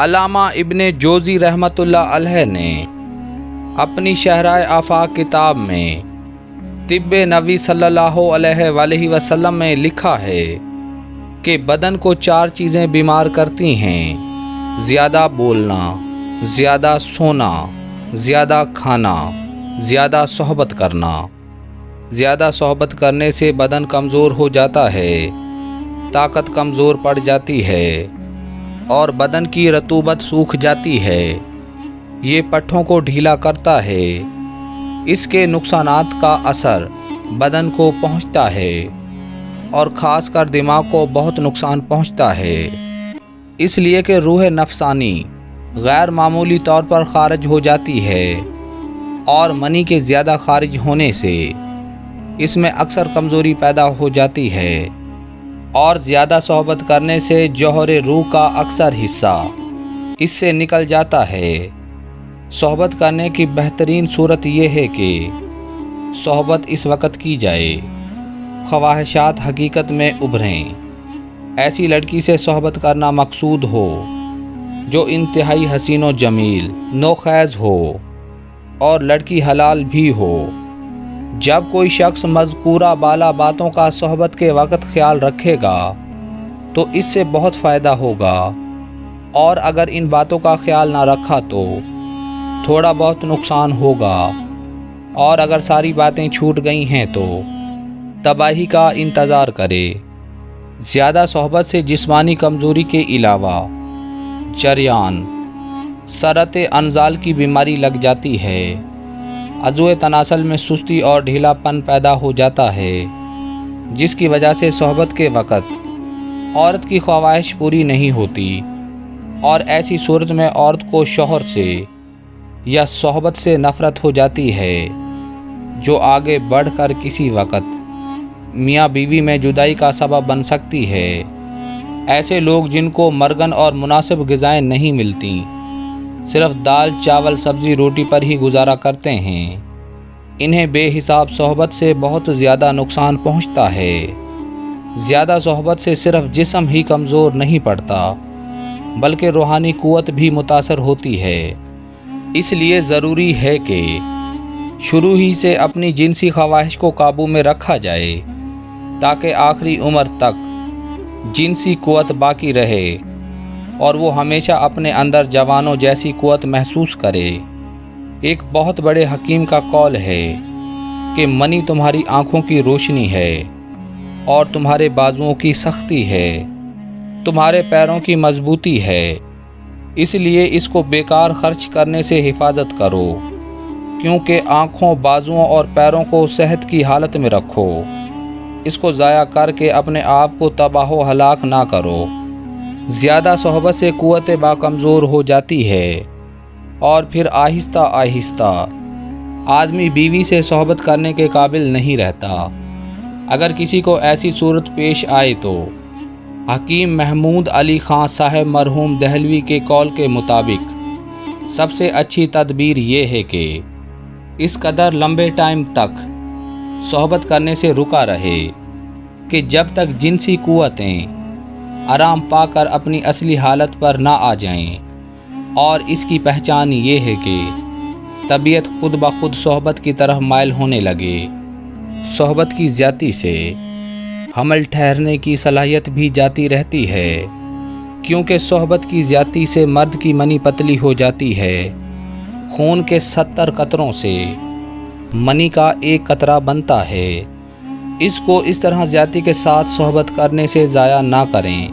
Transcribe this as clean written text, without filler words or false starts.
علامہ ابن جوزی رحمۃ اللہ علیہ نے اپنی شہرائے آفاق کتاب میں طب نبوی صلی اللہ علیہ وآلہ وسلم میں لکھا ہے کہ بدن کو 4 چیزیں بیمار کرتی ہیں: زیادہ بولنا، زیادہ سونا، زیادہ کھانا، زیادہ صحبت کرنا۔ زیادہ صحبت کرنے سے بدن کمزور ہو جاتا ہے، طاقت کمزور پڑ جاتی ہے اور بدن کی رطوبت سوکھ جاتی ہے۔ یہ پٹھوں کو ڈھیلا کرتا ہے۔ اس کے نقصانات کا اثر بدن کو پہنچتا ہے اور خاص کر دماغ کو بہت نقصان پہنچتا ہے، اس لیے کہ روح نفسانی غیر معمولی طور پر خارج ہو جاتی ہے اور منی کے زیادہ خارج ہونے سے اس میں اکثر کمزوری پیدا ہو جاتی ہے، اور زیادہ صحبت کرنے سے جوہر روح کا اکثر حصہ اس سے نکل جاتا ہے۔ صحبت کرنے کی بہترین صورت یہ ہے کہ صحبت اس وقت کی جائے خواہشات حقیقت میں ابھریں۔ ایسی لڑکی سے صحبت کرنا مقصود ہو جو انتہائی حسین و جمیل، نوخیز ہو اور لڑکی حلال بھی ہو۔ جب کوئی شخص مذکورہ بالا باتوں کا صحبت کے وقت خیال رکھے گا تو اس سے بہت فائدہ ہوگا، اور اگر ان باتوں کا خیال نہ رکھا تو تھوڑا بہت نقصان ہوگا، اور اگر ساری باتیں چھوٹ گئی ہیں تو تباہی کا انتظار کرے۔ زیادہ صحبت سے جسمانی کمزوری کے علاوہ جریان، سرطِ انزال کی بیماری لگ جاتی ہے، عضو تناسل میں سستی اور ڈھیلا پن پیدا ہو جاتا ہے، جس کی وجہ سے صحبت کے وقت عورت کی خواہش پوری نہیں ہوتی، اور ایسی صورت میں عورت کو شوہر سے یا صحبت سے نفرت ہو جاتی ہے، جو آگے بڑھ کر کسی وقت میاں بیوی میں جدائی کا سبب بن سکتی ہے۔ ایسے لوگ جن کو مرغن اور مناسب غذائیں نہیں ملتی، صرف دال، چاول، سبزی، روٹی پر ہی گزارا کرتے ہیں، انہیں بے حساب صحبت سے بہت زیادہ نقصان پہنچتا ہے۔ زیادہ صحبت سے صرف جسم ہی کمزور نہیں پڑتا بلکہ روحانی قوت بھی متاثر ہوتی ہے۔ اس لیے ضروری ہے کہ شروع ہی سے اپنی جنسی خواہش کو قابو میں رکھا جائے تاکہ آخری عمر تک جنسی قوت باقی رہے اور وہ ہمیشہ اپنے اندر جوانوں جیسی قوت محسوس کرے۔ ایک بہت بڑے حکیم کا قول ہے کہ منی تمہاری آنکھوں کی روشنی ہے اور تمہارے بازوؤں کی سختی ہے، تمہارے پیروں کی مضبوطی ہے، اس لیے اس کو بیکار خرچ کرنے سے حفاظت کرو، کیونکہ آنکھوں، بازوؤں اور پیروں کو صحت کی حالت میں رکھو، اس کو ضائع کر کے اپنے آپ کو تباہ و ہلاک نہ کرو۔ زیادہ صحبت سے قوت با کمزور ہو جاتی ہے اور پھر آہستہ آہستہ آدمی بیوی سے صحبت کرنے کے قابل نہیں رہتا۔ اگر کسی کو ایسی صورت پیش آئے تو حکیم محمود علی خان صاحب مرحوم دہلوی کے قول کے مطابق سب سے اچھی تدبیر یہ ہے کہ اس قدر لمبے ٹائم تک صحبت کرنے سے رکا رہے کہ جب تک جنسی قوتیں آرام پا کر اپنی اصلی حالت پر نہ آ جائیں، اور اس کی پہچان یہ ہے کہ طبیعت خود بخود صحبت کی طرف مائل ہونے لگے۔ صحبت کی زیادتی سے حمل ٹھہرنے کی صلاحیت بھی جاتی رہتی ہے، کیونکہ صحبت کی زیادتی سے مرد کی منی پتلی ہو جاتی ہے۔ خون کے 70 قطروں سے منی کا ایک قطرہ بنتا ہے۔ اس کو اس طرح زیادتی کے ساتھ صحبت کرنے سے ضائع نہ کریں۔